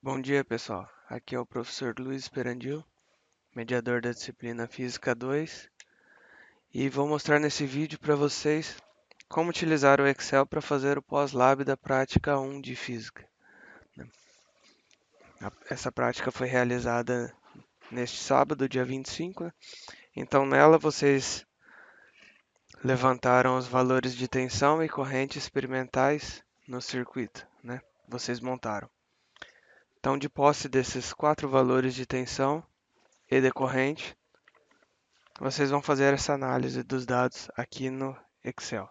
Bom dia, pessoal. Aqui é o professor Luiz Perandil, mediador da disciplina Física 2, e vou mostrar nesse vídeo para vocês como utilizar o Excel para fazer o pós-lab da prática 1 de Física. Essa prática foi realizada neste sábado, dia 25, né? Então nela vocês levantaram os valores de tensão e corrente experimentais no circuito, né? Vocês montaram. Então, de posse desses 4 valores de tensão e de corrente, vocês vão fazer essa análise dos dados aqui no Excel,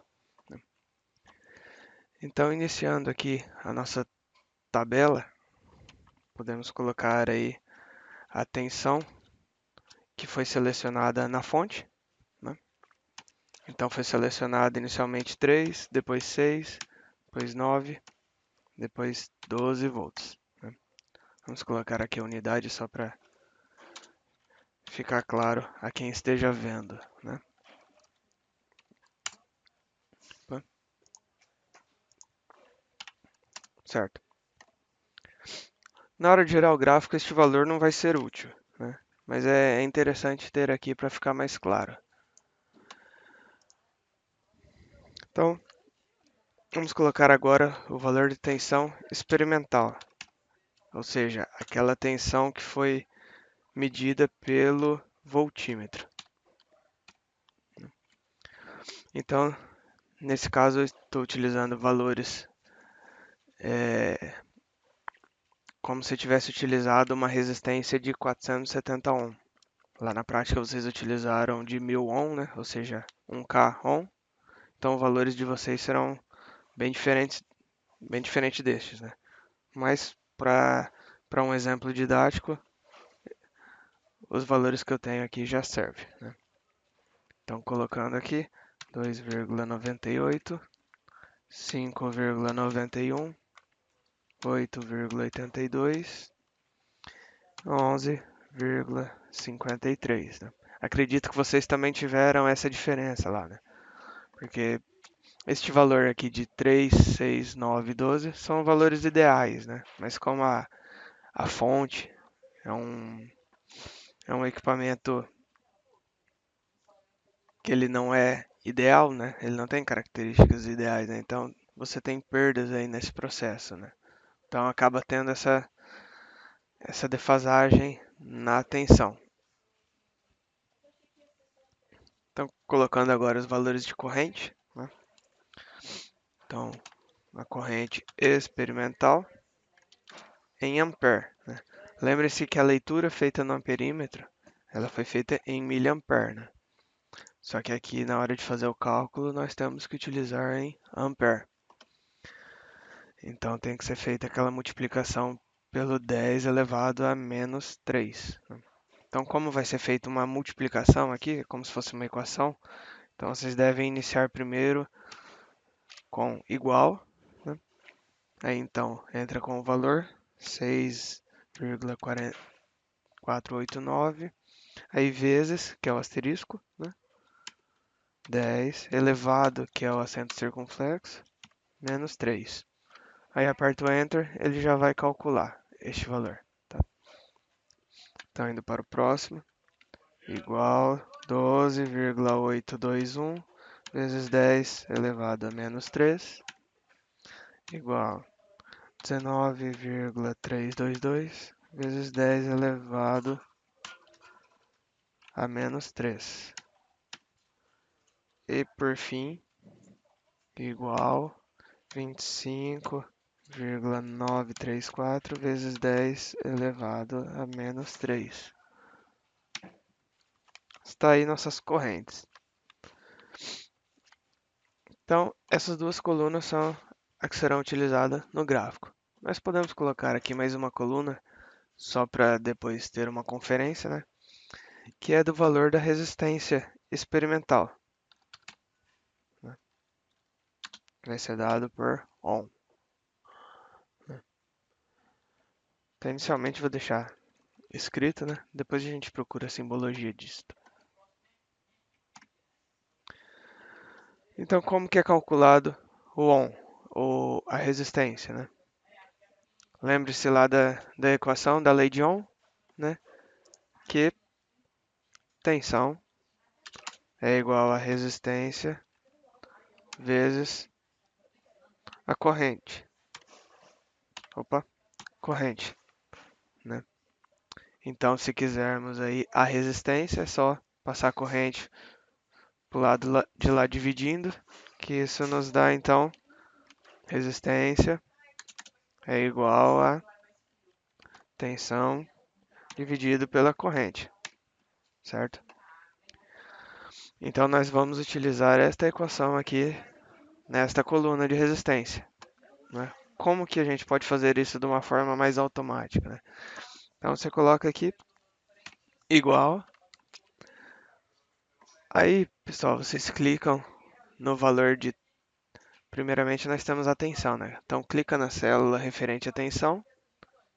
né? Então, iniciando aqui a nossa tabela, podemos colocar aí a tensão que foi selecionada na fonte, né? Então, foi selecionada inicialmente 3, depois 6, depois 9, depois 12 volts, né? Vamos colocar aqui a unidade só para ficar claro a quem esteja vendo, né? Certo. Na hora de gerar o gráfico, este valor não vai ser útil, né? Mas é interessante ter aqui para ficar mais claro. Então, vamos colocar agora o valor de tensão experimental, ou seja, aquela tensão que foi medida pelo voltímetro. Então, nesse caso, eu estou utilizando valores como se tivesse utilizado uma resistência de 470 ohm. Lá na prática, vocês utilizaram de 1000 ohm, né? Ou seja, 1K ohm. Então, os valores de vocês serão bem diferentes destes, né? Mas para um exemplo didático, os valores que eu tenho aqui já servem, né? Então, colocando aqui 2,98, 5,91, 8,82, 11,53, né? Acredito que vocês também tiveram essa diferença lá, né? Porque este valor aqui de 3, 6, 9 e 12 são valores ideais, né? Mas como a fonte é um equipamento que ele não é ideal, né? Ele não tem características ideais, né? Então você tem perdas aí nesse processo, né? Então acaba tendo essa defasagem na tensão. Então colocando agora os valores de corrente, né? Então a corrente experimental em ampere, né? Lembre-se que a leitura feita no amperímetro, ela foi feita em miliampere, né? Só que aqui na hora de fazer o cálculo nós temos que utilizar em ampere. Então tem que ser feita aquela multiplicação pelo 10 elevado a menos 3, né? Então, como vai ser feita uma multiplicação aqui, como se fosse uma equação, então vocês devem iniciar primeiro com igual, né? Aí então entra com o valor 6,489, aí vezes, que é o asterisco, né? 10 elevado, que é o acento circunflexo, menos 3. Aí aperto o Enter, ele já vai calcular este valor, tá? Então, indo para o próximo, igual 12,821 vezes 10 elevado a menos 3, igual 19,322 vezes 10 elevado a menos 3. E, por fim, igual 25,934 vezes 10 elevado a menos 3. Está aí nossas correntes. Então, essas duas colunas são as que serão utilizadas no gráfico. Nós podemos colocar aqui mais uma coluna, só para depois ter uma conferência, né? Que é do valor da resistência experimental, né? Vai ser dado por ohm, né? Então, inicialmente vou deixar escrito, né? Depois a gente procura a simbologia disso. Então, como que é calculado o ohm, ou a resistência, né? Lembre-se lá da equação da lei de Ohm, né? Que tensão é igual a resistência vezes a corrente. Opa, corrente, né? Então, se quisermos aí a resistência, é só passar a corrente para o lado de lá dividindo, que isso nos dá, então, resistência é igual a tensão dividido pela corrente, certo? Então, nós vamos utilizar esta equação aqui nesta coluna de resistência, né? Como que a gente pode fazer isso de uma forma mais automática, né? Então, você coloca aqui igual. Aí, pessoal, vocês clicam no valor de... Primeiramente, nós temos a tensão, né? Então, clica na célula referente à tensão.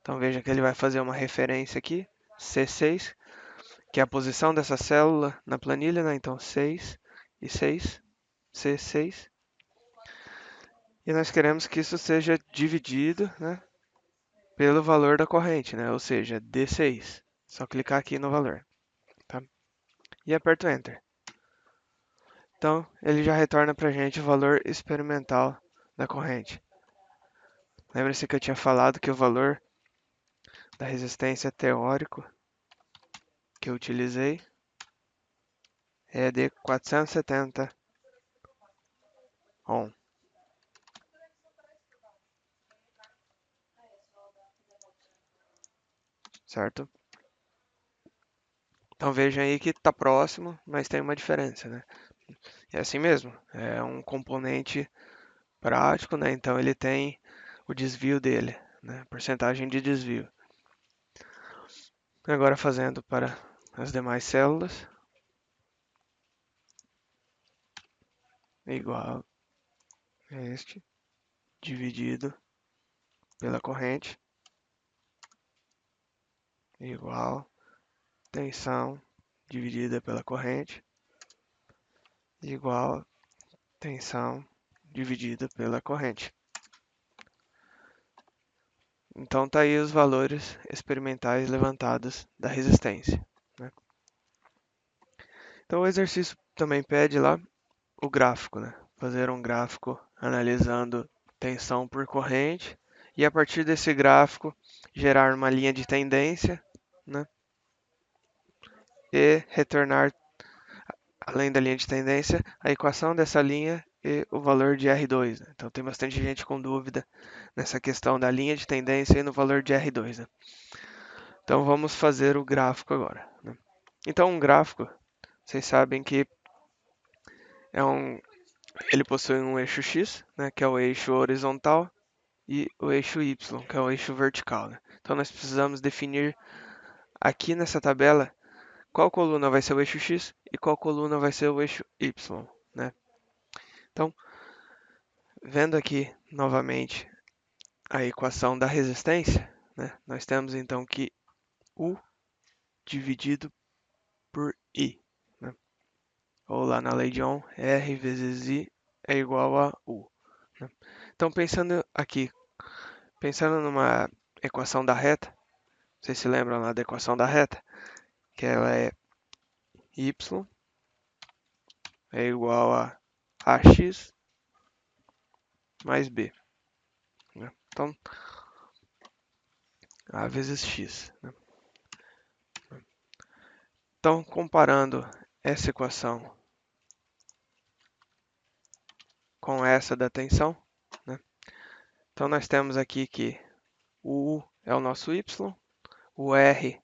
Então, veja que ele vai fazer uma referência aqui, C6, que é a posição dessa célula na planilha, né? Então, 6 e 6, C6. E nós queremos que isso seja dividido, né, pelo valor da corrente, né? Ou seja, D6. Só clicar aqui no valor, tá? E aperto Enter. Então, ele já retorna para a gente o valor experimental da corrente. Lembra-se que eu tinha falado que o valor da resistência teórico que eu utilizei é de 470 ohm, certo? Então vejam aí que está próximo, mas tem uma diferença, né? É assim mesmo, é um componente prático, né? Então ele tem o desvio dele, né? Porcentagem de desvio. Agora fazendo para as demais células, igual a este, dividido pela corrente, igual tensão dividida pela corrente, igual tensão dividida pela corrente. Então tá aí os valores experimentais levantados da resistência, né? Então o exercício também pede lá o gráfico, né? Fazer um gráfico analisando tensão por corrente e a partir desse gráfico gerar uma linha de tendência, né? E retornar, além da linha de tendência, a equação dessa linha e o valor de R2, né? Então tem bastante gente com dúvida nessa questão da linha de tendência e no valor de R2, né? Então vamos fazer o gráfico agora, né? Então um gráfico, vocês sabem que é ele possui um eixo X, né, que é o eixo horizontal, e o eixo Y, que é o eixo vertical, né? Então nós precisamos definir aqui nessa tabela qual coluna vai ser o eixo X e qual coluna vai ser o eixo Y, né? Então, vendo aqui novamente a equação da resistência, né, nós temos então que U dividido por I, né? Ou lá na lei de Ohm, R vezes I é igual a U, né? Então, pensando numa equação da reta, vocês se lembram lá da equação da reta? Que ela é y é igual a ax mais b, né? Então, a vezes x, né? Então, comparando essa equação com essa da tensão, né? Então, nós temos aqui que o U é o nosso y, o R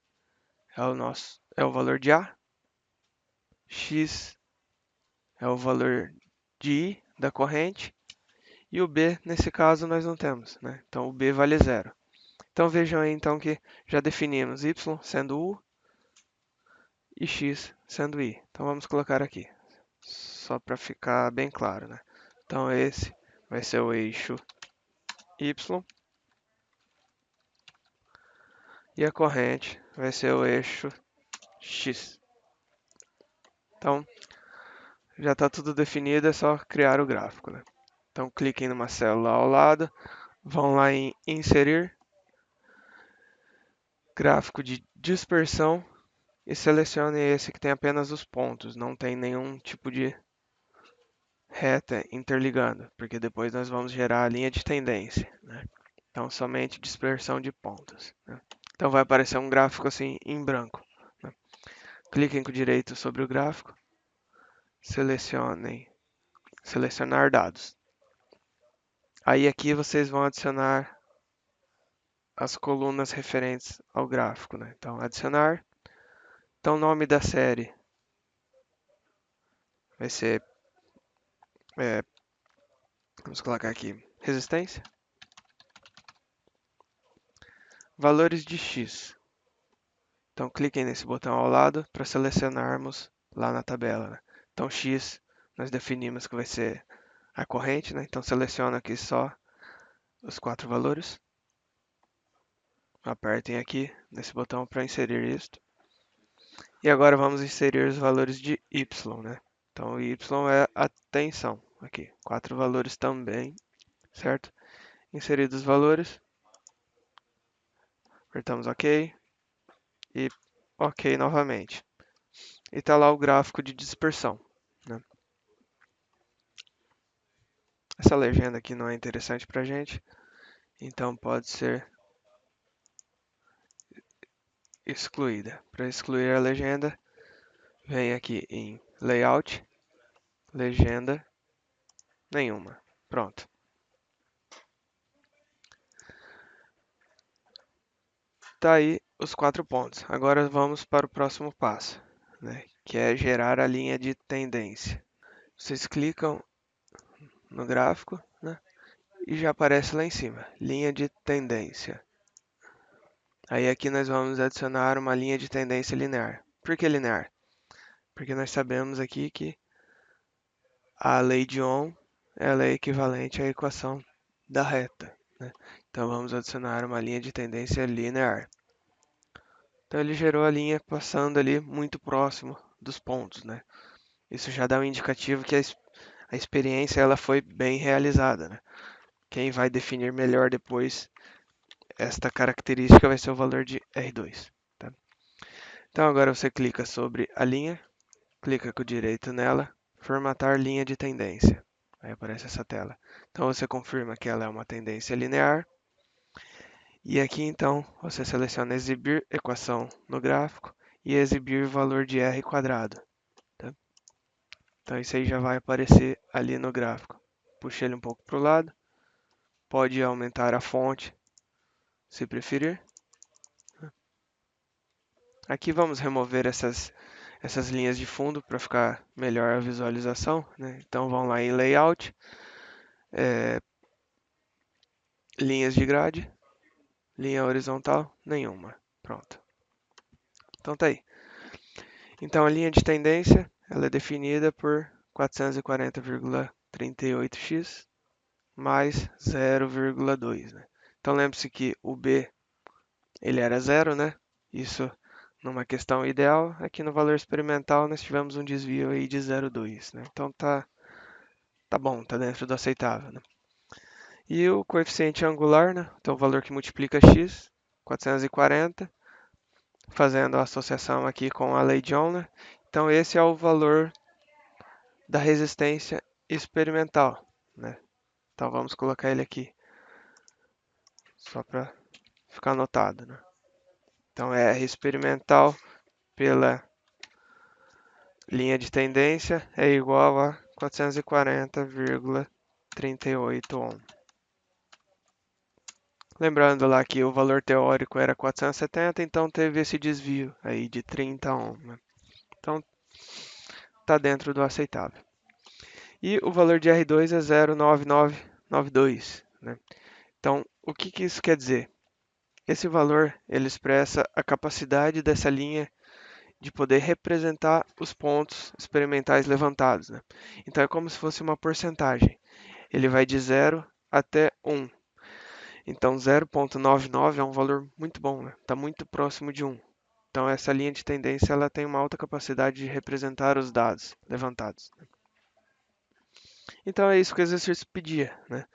é o valor de A, x é o valor de I da corrente, e o B, nesse caso, nós não temos, né? Então, o B vale zero. Então, vejam aí então que já definimos y sendo U e x sendo I. Então, vamos colocar aqui, só para ficar bem claro, né? Então, esse vai ser o eixo Y e a corrente vai ser o eixo X. Então, já está tudo definido, é só criar o gráfico, né? Então, cliquem numa célula ao lado, vão lá em Inserir, gráfico de dispersão e selecione esse que tem apenas os pontos, não tem nenhum tipo de reta interligando, porque depois nós vamos gerar a linha de tendência, né? Então, somente dispersão de pontos, né? Então, vai aparecer um gráfico assim em branco, né? Cliquem com o direito sobre o gráfico, selecionar dados. Aí aqui vocês vão adicionar as colunas referentes ao gráfico, né? Então, adicionar. Então, o nome da série vai ser, vamos colocar aqui, resistência. Valores de X. Então, cliquem nesse botão ao lado para selecionarmos lá na tabela, né? Então, X, nós definimos que vai ser a corrente, né? Então, seleciona aqui só os 4 valores. Apertem aqui nesse botão para inserir isto. E agora vamos inserir os valores de Y, né? Então, o Y é a tensão aqui. 4 valores também, certo? Inseridos os valores. Apertamos OK. E OK novamente. E está lá o gráfico de dispersão, né? Essa legenda aqui não é interessante para a gente, então pode ser excluída. Para excluir a legenda, vem aqui em Layout, Legenda, nenhuma. Pronto. Tá aí os 4 pontos. Agora vamos para o próximo passo, né? Que é gerar a linha de tendência. Vocês clicam no gráfico, né? E já aparece lá em cima, linha de tendência. Aí aqui nós vamos adicionar uma linha de tendência linear. Por que linear? Porque nós sabemos aqui que a lei de Ohm ela é equivalente à equação da reta, né? Então vamos adicionar uma linha de tendência linear. Então ele gerou a linha passando ali muito próximo dos pontos, né? Isso já dá um indicativo que a experiência ela foi bem realizada, né? Quem vai definir melhor depois esta característica vai ser o valor de R2, tá? Então agora você clica sobre a linha, clica com o direito nela, formatar linha de tendência. Aí aparece essa tela. Então você confirma que ela é uma tendência linear. E aqui então você seleciona exibir equação no gráfico e exibir valor de R quadrado, tá? Então isso aí já vai aparecer ali no gráfico. Puxa ele um pouco para o lado. Pode aumentar a fonte, se preferir. Aqui vamos remover essas linhas de fundo para ficar melhor a visualização, né? Então vão lá em Layout, linhas de grade, linha horizontal, nenhuma. Pronto. Então tá aí. Então a linha de tendência ela é definida por 440,38x mais 0,2, né? Então lembre-se que o B ele era zero, né? Isso numa questão ideal. Aqui no valor experimental nós tivemos um desvio aí de 0,2, né? Então tá bom, tá dentro do aceitável, né? E o coeficiente angular, né? Então o valor que multiplica x, 440, fazendo a associação aqui com a lei de Ohm, né? Então esse é o valor da resistência experimental, né? Então vamos colocar ele aqui, só para ficar anotado, né? Então R experimental pela linha de tendência é igual a 440,38 ohm. Lembrando lá que o valor teórico era 470, então teve esse desvio aí de 30 ohm, né? Então está dentro do aceitável. E o valor de R2 é 0,9992, né? Então o que isso quer dizer? Esse valor ele expressa a capacidade dessa linha de poder representar os pontos experimentais levantados, né? Então é como se fosse uma porcentagem. Ele vai de 0 até 1. Então 0,99 é um valor muito bom, né? Está muito próximo de 1. Então essa linha de tendência ela tem uma alta capacidade de representar os dados levantados. Então é isso que o exercício pedia, né?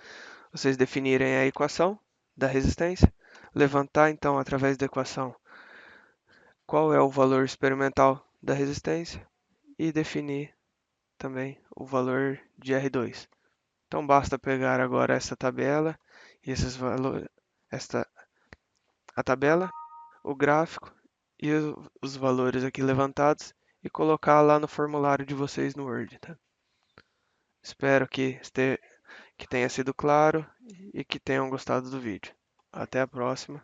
Vocês definirem a equação da resistência, levantar então através da equação qual é o valor experimental da resistência e definir também o valor de R2. Então basta pegar agora essa tabela e esses valores, esta, a tabela, o gráfico e os valores aqui levantados e colocar lá no formulário de vocês no Word, tá? Espero que tenha sido claro e que tenham gostado do vídeo. Até a próxima.